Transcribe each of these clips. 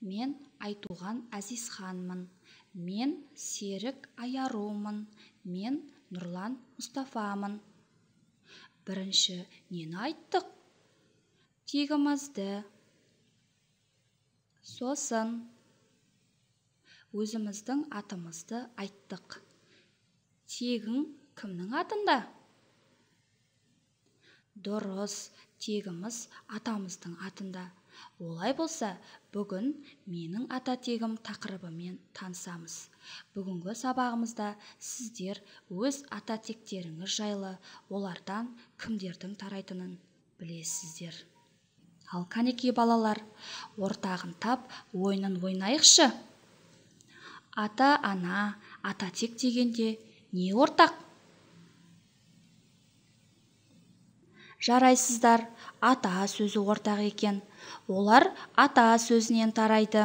Мен Айтуған Әзизханмын. Мен Серік Аярумын. Мен Нұрлан Мұстафамын. Бірінші нені айттық? Тегімізді. Сосын өзіміздің атымызды айттық. Тегің кімнің атында? Дұрыс, тегіміз атамыздың атында. Олай болса, бүгін менің ата тегім тақырыбымен танысамыз. Бүгінгі сабағымызда сіздер өз ата тектеріңіз жайлы, олардан кімдердің тарайтынын білесіздер. Ал кәнекей балалар, ортағын тап, ойынын ойнайықшы. Ата-ана, ата-тек дегенде не ортақ? Жарайсыздар, ата сөзі ортақ екен. Олар ата сөзінен тарайды.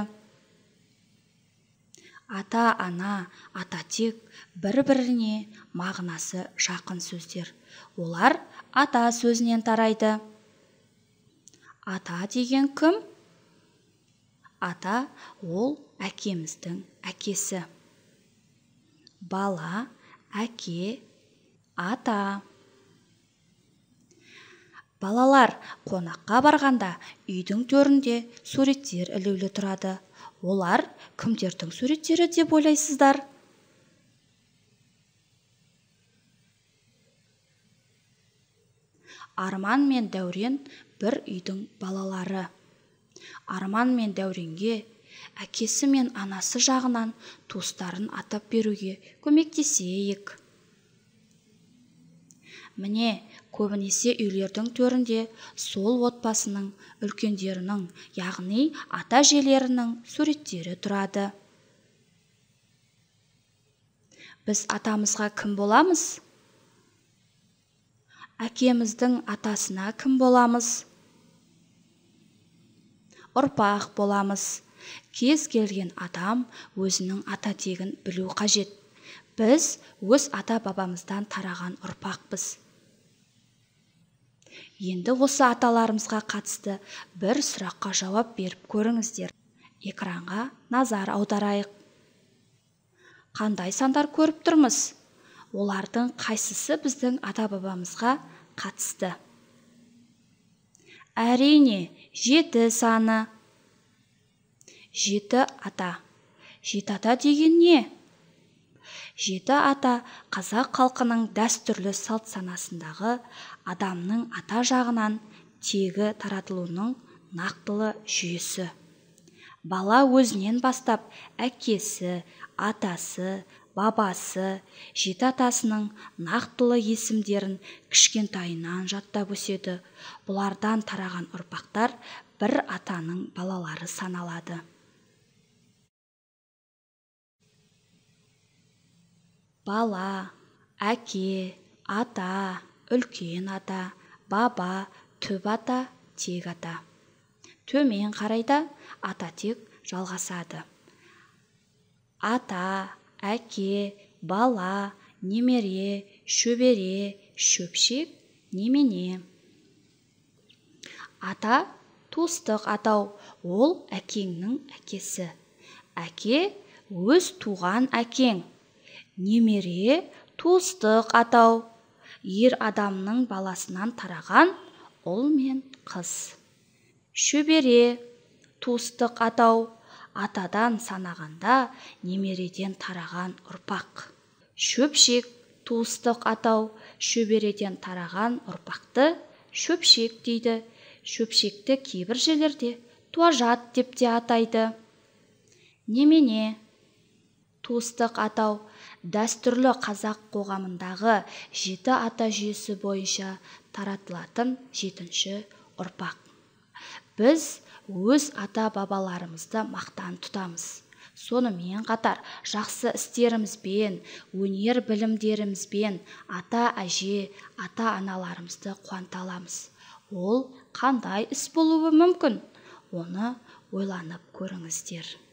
Ата-ана, ата-тек бір-біріне мағынасы жақын сөздер. Олар ата сөзінен тарайды. Ата деген кім? Ата ол әкеміздің әкесі. Бала, әке, ата. Балалар, қонаққа барғанда үйдің төрінде суреттер ілулі тұрады. Олар кімдердің суреттері деп ойлайсыздар? Арман мен Дәурен бір үйдің балалары. Арман мен Дәуренге әкесі мен анасы жағынан туыстарын атап беруге көмектесейік. Міне, көбінесе үйлердің төрінде сол отбасының үлкендерінің, яғни ата-әжелерінің суреттері тұрады. Біз атамызға кім боламыз? Әкеміздің атасына кім боламыз? Ұрпақ боламыз. Кез келген адам өзінің ата тегін білу қажет. Біз өз ата-бабамыздан тараған ұрпақпыз. Енді осы аталарымызға қатысты бір сұраққа жауап беріп көріңіздер. Экранға назар аударайық. Қандай сандар көріп тұрмыз? Олардың қайсысы біздің ата-бабамызға қатысты? Әрине, 7 саны. 7 ата. 7 ата деген не? 7 ата қазақ халқының дәстүрлі салт санасындағы адамның ата жағынан тегі таратылуының нақтылы жүйесі. Бала өзінен бастап әкесі, атасы, бабасы, 7 атасының нақтылы есімдерін кішкентайынан жаттап өседі. Бұлардан тараған ұрпақтар бір атаның балалары саналады. Бала, әке, ата, үлкен ата, баба, түп ата, тек ата. Төмен қарайда ата тек жалғасады. Ата, әке, бала, немере, шөбере, шөпшек, немене. Ата туыстық атау, ол әкеңнің әкесі. Әке өз туған әкең. Немере туыстық атау, ер адамның баласынан тараған ұл мен қыз. Шөбере туыстық атау, атадан санағанда немереден тараған ұрпақ. Шөпшек туыстық атау, шөбереден тараған ұрпақты шөпшек дейді. Шөпшекті кейбір жерлерде туажат деп те атайды. Немене туыстық атау, дәстүрлі қазақ қоғамындағы 7 ата жүйесі бойынша таратылатын 7-ші ұрпақ. Біз өз ата-бабаларымызды мақтан тұтамыз. Сонымен қатар жақсы істерімізбен, өнер білімдерімізбен ата-әже, ата-аналарымызды қуанталамыз. Ол қандай іс болуы мүмкін? Оны ойланып көріңіздер.